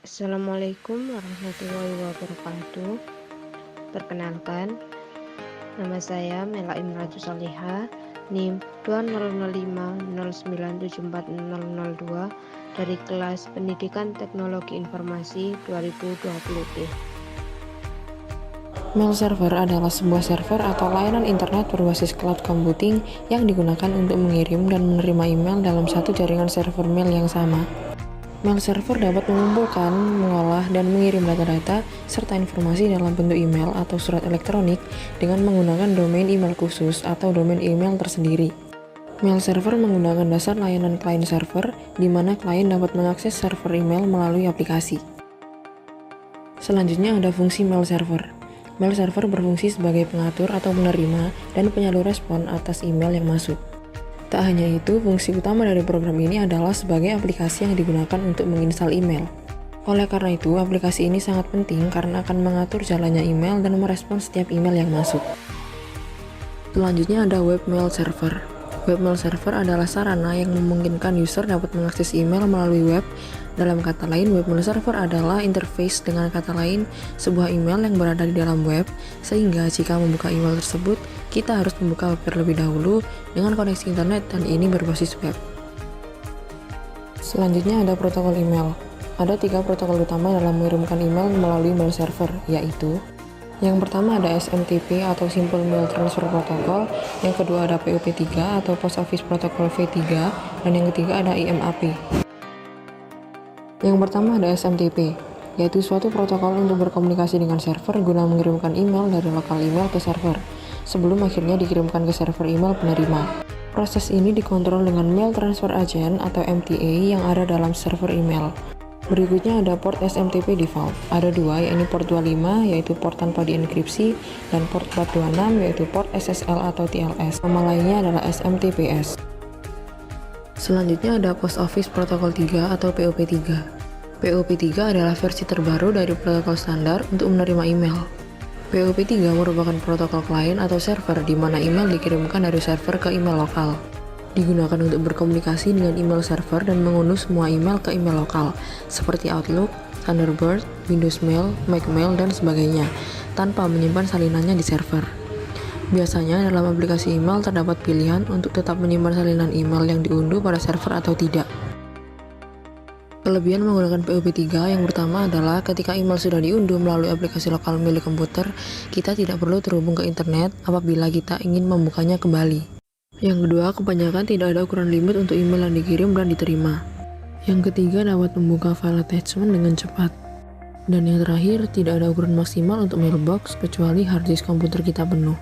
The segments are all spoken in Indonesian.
Assalamualaikum warahmatullahi wabarakatuh. Perkenalkan, nama saya Mela Imratu Saliha, NIM 200509740002 dari kelas Pendidikan Teknologi Informasi 2020B. Mail server adalah sebuah server atau layanan internet berbasis cloud computing yang digunakan untuk mengirim dan menerima email dalam satu jaringan server mail yang sama. Mail server dapat mengumpulkan, mengolah, dan mengirim data-data serta informasi dalam bentuk email atau surat elektronik dengan menggunakan domain email khusus atau domain email tersendiri. Mail server menggunakan dasar layanan client server, di mana klien dapat mengakses server email melalui aplikasi. Selanjutnya ada fungsi mail server. Mail server berfungsi sebagai pengatur atau penerima dan penyalur respon atas email yang masuk. Tak hanya itu, fungsi utama dari program ini adalah sebagai aplikasi yang digunakan untuk menginstal email. Oleh karena itu, aplikasi ini sangat penting karena akan mengatur jalannya email dan merespon setiap email yang masuk. Selanjutnya ada webmail server. Webmail server adalah sarana yang memungkinkan user dapat mengakses email melalui web. Dalam kata lain, webmail server adalah interface, dengan kata lain, sebuah email yang berada di dalam web, sehingga jika membuka email tersebut, kita harus membuka web terlebih dahulu dengan koneksi internet dan ini berbasis web. Selanjutnya ada protokol email. Ada 3 protokol utama dalam mengirimkan email melalui mail server, yaitu yang pertama ada SMTP atau Simple Mail Transfer Protocol, yang kedua ada POP3 atau Post Office Protocol V3, dan yang ketiga ada IMAP. Yang pertama ada SMTP, yaitu suatu protokol untuk berkomunikasi dengan server guna mengirimkan email dari lokal email ke server, sebelum akhirnya dikirimkan ke server email penerima. Proses ini dikontrol dengan Mail Transfer Agent atau MTA yang ada dalam server email. Berikutnya ada port SMTP default. Ada 2, yaitu port 25 yaitu port tanpa dienkripsi, dan port 426 yaitu port SSL atau TLS. Nama lainnya adalah SMTPS. Selanjutnya ada Post Office Protocol 3 atau POP3. POP3 adalah versi terbaru dari protokol standar untuk menerima email. POP3 merupakan protokol klien atau server di mana email dikirimkan dari server ke email lokal. Digunakan untuk berkomunikasi dengan email server dan mengunduh semua email ke email lokal, seperti Outlook, Thunderbird, Windows Mail, Mac Mail, dan sebagainya, tanpa menyimpan salinannya di server. Biasanya dalam aplikasi email terdapat pilihan untuk tetap menyimpan salinan email yang diunduh pada server atau tidak. Kelebihan menggunakan POP3 yang pertama adalah ketika email sudah diunduh melalui aplikasi lokal milik komputer, kita tidak perlu terhubung ke internet apabila kita ingin membukanya kembali. Yang kedua, kebanyakan tidak ada ukuran limit untuk email yang dikirim dan diterima. Yang ketiga, dapat membuka file attachment dengan cepat. Dan yang terakhir, tidak ada ukuran maksimal untuk mailbox kecuali harddisk komputer kita penuh.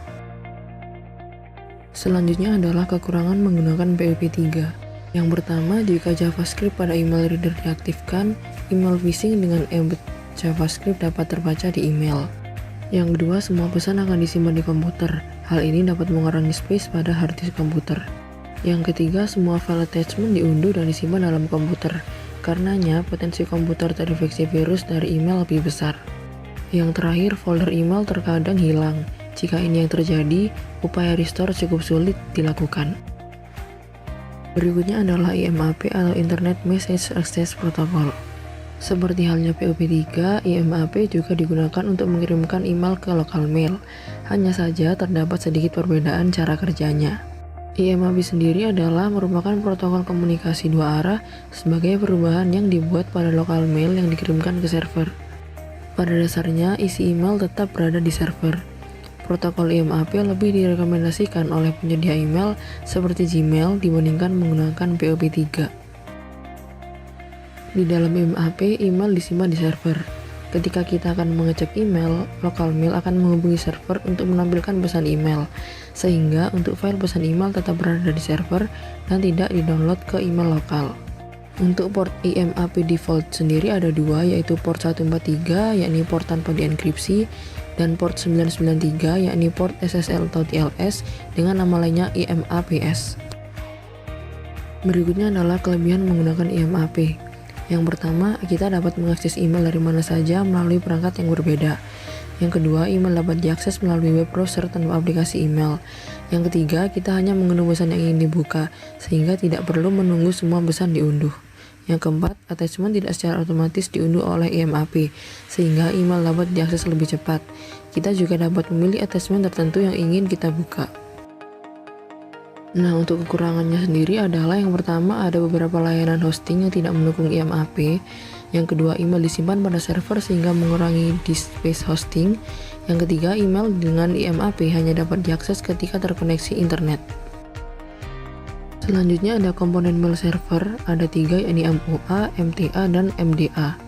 Selanjutnya adalah kekurangan menggunakan POP3. Yang pertama, jika JavaScript pada email reader diaktifkan, email phishing dengan embed JavaScript dapat terbaca di email. Yang kedua, semua pesan akan disimpan di komputer. Hal ini dapat mengurangi space pada harddisk komputer. Yang ketiga, semua file attachment diunduh dan disimpan dalam komputer. Karenanya, potensi komputer terinfeksi virus dari email lebih besar. Yang terakhir, folder email terkadang hilang. Jika ini yang terjadi, upaya restore cukup sulit dilakukan. Berikutnya adalah IMAP atau Internet Message Access Protocol. Seperti halnya POP3, IMAP juga digunakan untuk mengirimkan email ke lokal mail. Hanya saja terdapat sedikit perbedaan cara kerjanya. IMAP sendiri adalah merupakan protokol komunikasi dua arah sebagai perubahan yang dibuat pada lokal mail yang dikirimkan ke server. Pada dasarnya, isi email tetap berada di server. Protokol IMAP lebih direkomendasikan oleh penyedia email seperti Gmail dibandingkan menggunakan POP3. Di dalam IMAP, email disimpan di server. Ketika kita akan mengecek email, lokal mail akan menghubungi server untuk menampilkan pesan email, sehingga untuk file pesan email tetap berada di server dan tidak di-download ke email lokal. Untuk port IMAP default sendiri ada 2, yaitu port 143 yakni port tanpa dienkripsi, dan port 993 yakni port SSL atau TLS dengan nama lainnya IMAPS. Berikutnya adalah kelebihan menggunakan IMAP. Yang pertama, kita dapat mengakses email dari mana saja melalui perangkat yang berbeda. Yang kedua, email dapat diakses melalui web browser tanpa aplikasi email. Yang ketiga, kita hanya mengunduh pesan yang ingin dibuka, sehingga tidak perlu menunggu semua pesan diunduh. Yang keempat, attachment tidak secara otomatis diunduh oleh IMAP, sehingga email dapat diakses lebih cepat. Kita juga dapat memilih attachment tertentu yang ingin kita buka. Nah, untuk kekurangannya sendiri adalah yang pertama ada beberapa layanan hosting yang tidak mendukung IMAP. Yang kedua, email disimpan pada server sehingga mengurangi disk space hosting. Yang ketiga, email dengan IMAP hanya dapat diakses ketika terkoneksi internet. Selanjutnya ada komponen mail server, ada 3 yakni MUA, MTA, dan MDA.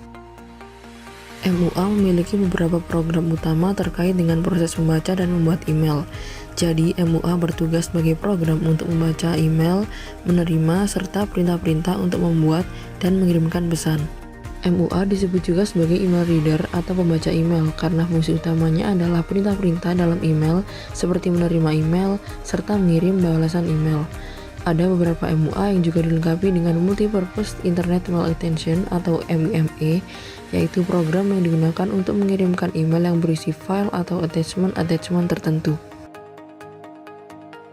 MUA memiliki beberapa program utama terkait dengan proses membaca dan membuat email. Jadi, MUA bertugas sebagai program untuk membaca email, menerima, serta perintah-perintah untuk membuat dan mengirimkan pesan. MUA disebut juga sebagai email reader atau pembaca email karena fungsi utamanya adalah perintah-perintah dalam email seperti menerima email serta mengirim balasan email. Ada beberapa MUA yang juga dilengkapi dengan Multipurpose Internet Mail Extension atau MIME, yaitu program yang digunakan untuk mengirimkan email yang berisi file atau attachment tertentu.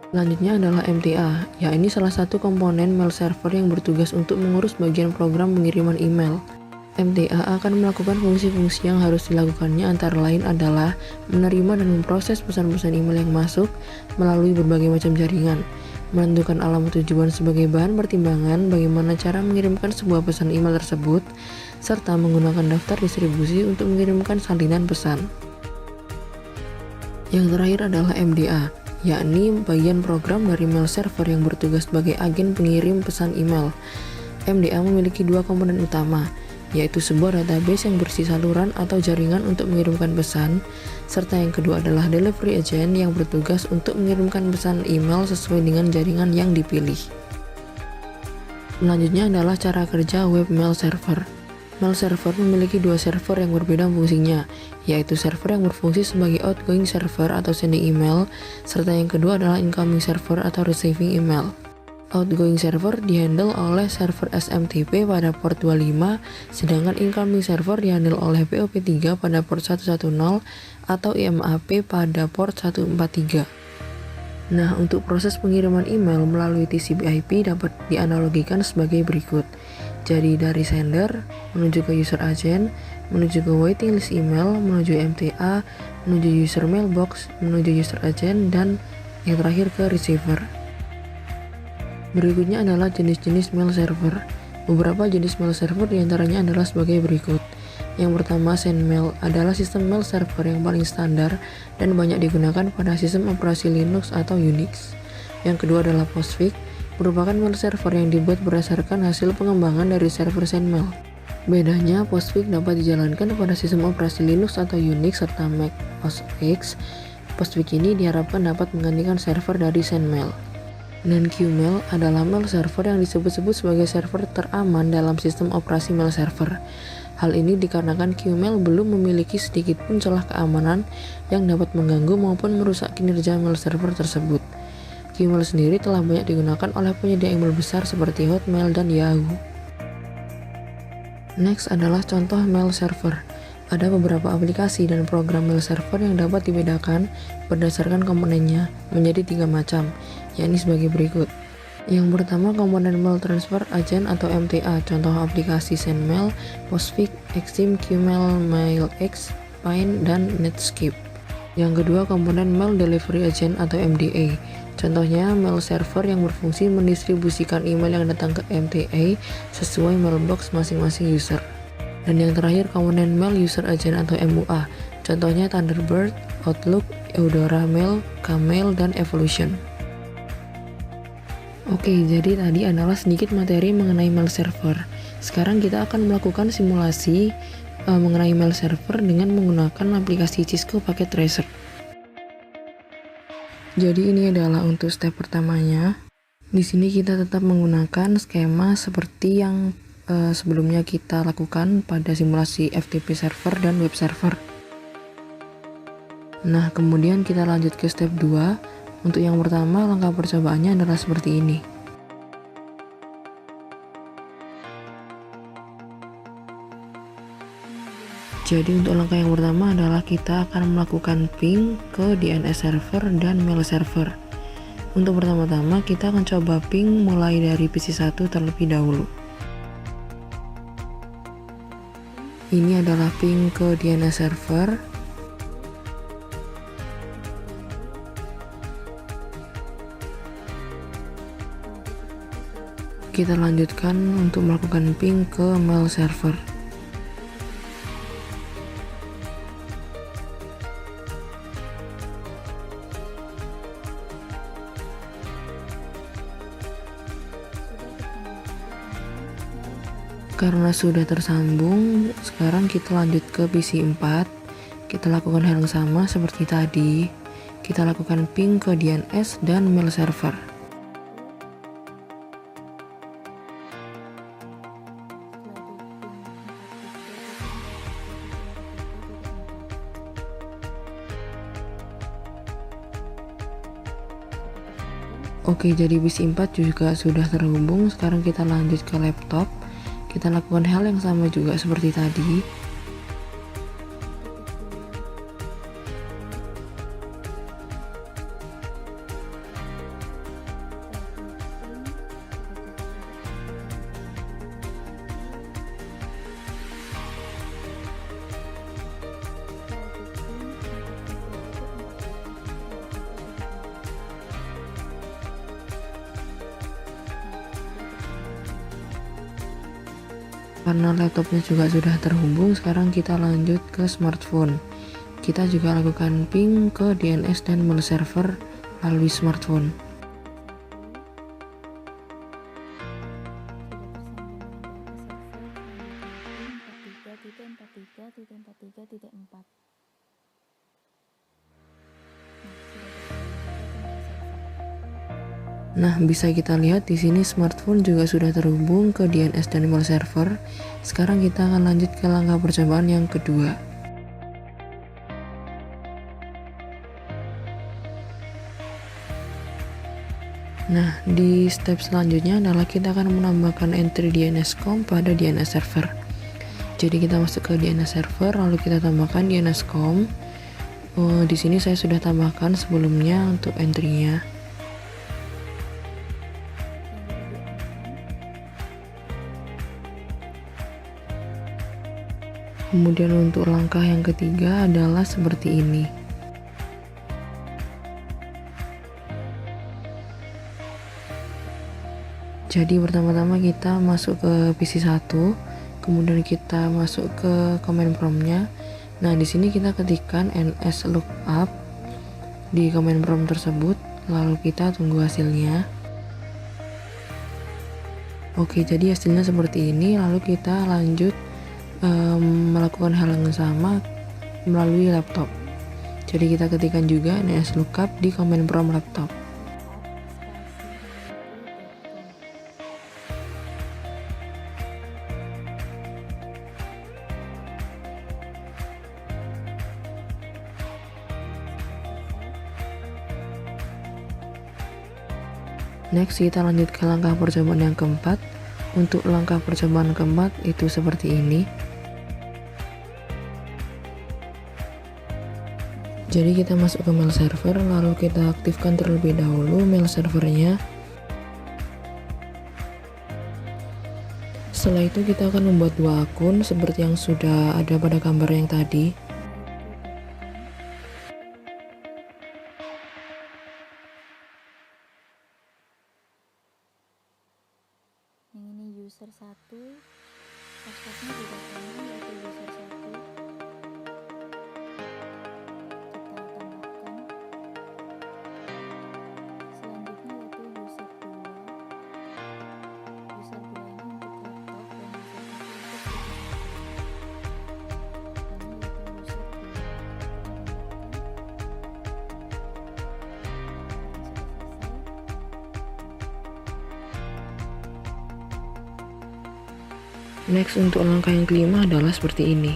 Selanjutnya adalah MTA, yakni salah satu komponen mail server yang bertugas untuk mengurus bagian program pengiriman email. MTA akan melakukan fungsi-fungsi yang harus dilakukannya antara lain adalah menerima dan memproses pesan-pesan email yang masuk melalui berbagai macam jaringan, menentukan alamat tujuan sebagai bahan pertimbangan bagaimana cara mengirimkan sebuah pesan email tersebut, serta menggunakan daftar distribusi untuk mengirimkan salinan pesan. Yang terakhir adalah MDA, yakni bagian program dari mail server yang bertugas sebagai agen pengirim pesan email. MDA memiliki dua komponen utama, yaitu sebuah database yang bersih saluran atau jaringan untuk mengirimkan pesan, serta yang kedua adalah delivery agent yang bertugas untuk mengirimkan pesan email sesuai dengan jaringan yang dipilih. Selanjutnya adalah cara kerja web mail server. Mail server memiliki dua server yang berbeda fungsinya, yaitu server yang berfungsi sebagai outgoing server atau sending email, serta yang kedua adalah incoming server atau receiving email. Outgoing server dihandle oleh server SMTP pada port 25, sedangkan incoming server dihandle oleh POP3 pada port 110 atau IMAP pada port 143. Nah, untuk proses pengiriman email melalui TCP/IP dapat dianalogikan sebagai berikut. Jadi dari sender, menuju ke user agent, menuju ke waiting list email, menuju MTA, menuju user mailbox, menuju user agent, dan yang terakhir ke receiver. Berikutnya adalah jenis-jenis mail server. Beberapa jenis mail server diantaranya adalah sebagai berikut. Yang pertama, SendMail adalah sistem mail server yang paling standar dan banyak digunakan pada sistem operasi Linux atau Unix. Yang kedua adalah Postfix, merupakan mail server yang dibuat berdasarkan hasil pengembangan dari server SendMail. Bedanya, Postfix dapat dijalankan pada sistem operasi Linux atau Unix serta Mac OS X. Postfix ini diharapkan dapat menggantikan server dari SendMail. Dan Qmail adalah mail server yang disebut-sebut sebagai server teraman dalam sistem operasi mail server. Hal ini dikarenakan Qmail belum memiliki sedikit pun celah keamanan yang dapat mengganggu maupun merusak kinerja mail server tersebut. Qmail sendiri telah banyak digunakan oleh penyedia email besar seperti Hotmail dan Yahoo. Next adalah contoh mail server. Ada beberapa aplikasi dan program mail server yang dapat dibedakan berdasarkan komponennya menjadi 3 macam, yakni sebagai berikut. Yang pertama, komponen mail transfer agent atau MTA, contoh aplikasi SendMail, Postfix, Exim, Qmail, MailX, Pine, dan Netscape. Yang kedua, komponen mail delivery agent atau MDA, contohnya mail server yang berfungsi mendistribusikan email yang datang ke MTA sesuai mailbox masing-masing user. Dan yang terakhir, komponen mail user agent atau MUA, contohnya Thunderbird, Outlook, Eudora Mail, Kmail, dan Evolution. Oke, jadi tadi adalah sedikit materi mengenai mail server. Sekarang kita akan melakukan simulasi mengenai mail server dengan menggunakan aplikasi Cisco Packet Tracer. Jadi ini adalah untuk step pertamanya. Di sini kita tetap menggunakan skema seperti yang sebelumnya kita lakukan pada simulasi FTP server dan web server. Nah, kemudian kita lanjut ke step 2. Untuk yang pertama, langkah percobaannya adalah seperti ini. Jadi untuk langkah yang pertama adalah kita akan melakukan ping ke DNS server dan mail server. Untuk pertama-tama kita akan coba ping mulai dari PC1 terlebih dahulu. Ini adalah ping ke DNS server. Kita lanjutkan untuk melakukan ping ke mail server. Karena sudah tersambung, sekarang kita lanjut ke PC 4. Kita lakukan hal yang sama seperti tadi. Kita lakukan ping ke DNS dan mail server. Oke, jadi PC 4 juga sudah terhubung. Sekarang kita lanjut ke laptop. Kita lakukan hal yang sama juga seperti tadi. Karena laptopnya juga sudah terhubung, sekarang kita lanjut ke smartphone. Kita juga lakukan ping ke DNS dan mail server melalui smartphone. Nah, bisa kita lihat di sini smartphone juga sudah terhubung ke DNS dan email server. Sekarang kita akan lanjut ke langkah percobaan yang kedua. Nah, di step selanjutnya adalah kita akan menambahkan entry DNS.com pada DNS server. Jadi kita masuk ke DNS server, lalu kita tambahkan DNS.com. Di sini saya sudah tambahkan sebelumnya untuk entry-nya. Kemudian untuk langkah yang ketiga adalah seperti ini. Jadi pertama-tama kita masuk ke PC 1, kemudian kita masuk ke command prompt-nya. Nah, di sini kita ketikkan nslookup di command prompt tersebut, lalu kita tunggu hasilnya. Oke, jadi hasilnya seperti ini, lalu kita lanjut melakukan hal yang sama melalui laptop. Jadi kita ketikkan juga nslookup di command prompt laptop. Next, kita lanjut ke langkah percobaan yang keempat. Untuk langkah percobaan keempat itu seperti ini. Jadi kita masuk ke mail server, lalu kita aktifkan terlebih dahulu mail servernya. Setelah itu kita akan membuat dua akun seperti yang sudah ada pada gambar yang tadi. Yang ini user 1, passwordnya juga sama, yaitu user 1. Kita tambahkan. Selanjutnya yaitu user 2. User 2 ini untuk laptop dan user 1 untuk PC. Ini yaitu user 2. Next, untuk langkah yang kelima adalah seperti ini.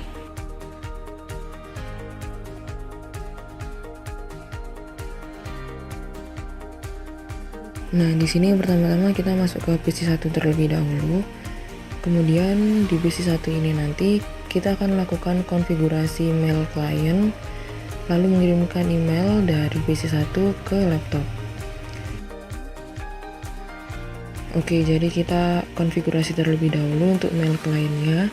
Nah, di sini pertama-tama kita masuk ke PC 1 terlebih dahulu. Kemudian di PC 1 ini nanti kita akan lakukan konfigurasi mail client, lalu mengirimkan email dari PC 1 ke laptop. Oke, jadi kita konfigurasi terlebih dahulu untuk mail client-nya.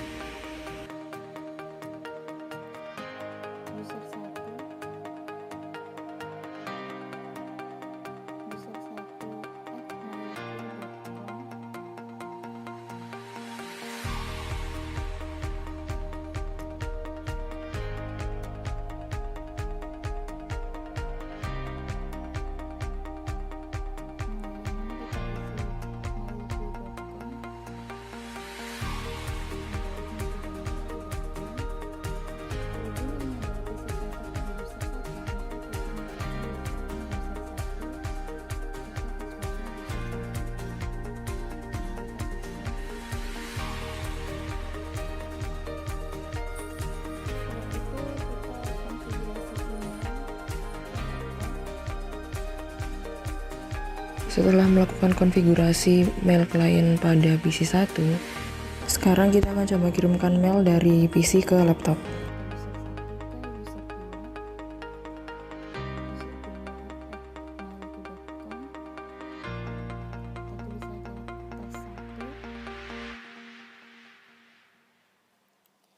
Setelah melakukan konfigurasi mail client pada PC 1, sekarang kita akan coba kirimkan mail dari PC ke laptop.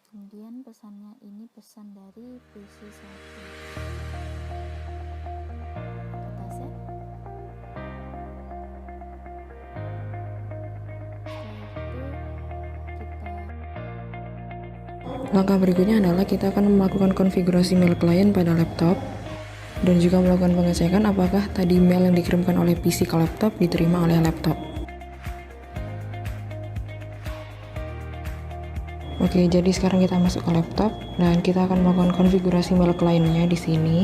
Kemudian pesannya ini pesan dari PC 1. Kita save. Langkah berikutnya adalah kita akan melakukan konfigurasi mail client pada laptop dan juga melakukan pengecekan apakah tadi mail yang dikirimkan oleh PC ke laptop diterima oleh laptop. Oke, jadi sekarang kita masuk ke laptop dan kita akan melakukan konfigurasi mail client-nya di sini.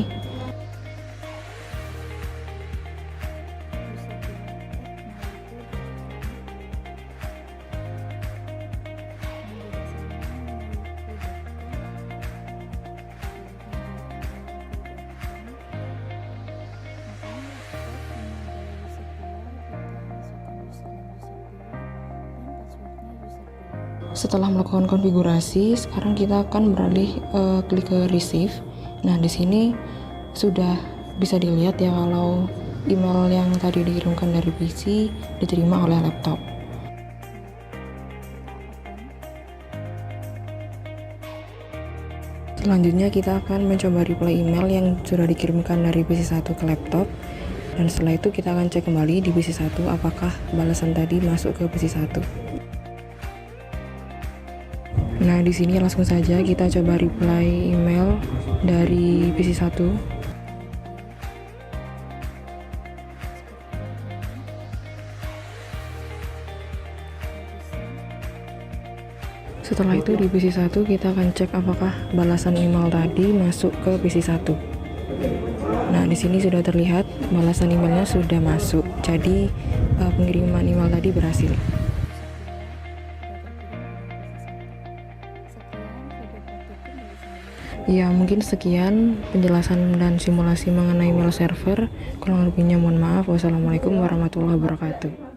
Setelah melakukan konfigurasi, sekarang kita akan beralih klik ke receive. Nah, di sini sudah bisa dilihat ya kalau email yang tadi dikirimkan dari PC diterima oleh laptop. Selanjutnya kita akan mencoba reply email yang sudah dikirimkan dari PC 1 ke laptop. Dan setelah itu kita akan cek kembali di PC 1 apakah balasan tadi masuk ke PC 1. Nah, di sini langsung saja kita coba reply email dari PC 1. Setelah itu di PC 1 kita akan cek apakah balasan email tadi masuk ke PC 1. Nah, di sini sudah terlihat balasan emailnya sudah masuk. Jadi pengiriman email tadi berhasil. Ya, mungkin sekian penjelasan dan simulasi mengenai mail server. Kurang lebihnya mohon maaf. Wassalamualaikum warahmatullahi wabarakatuh.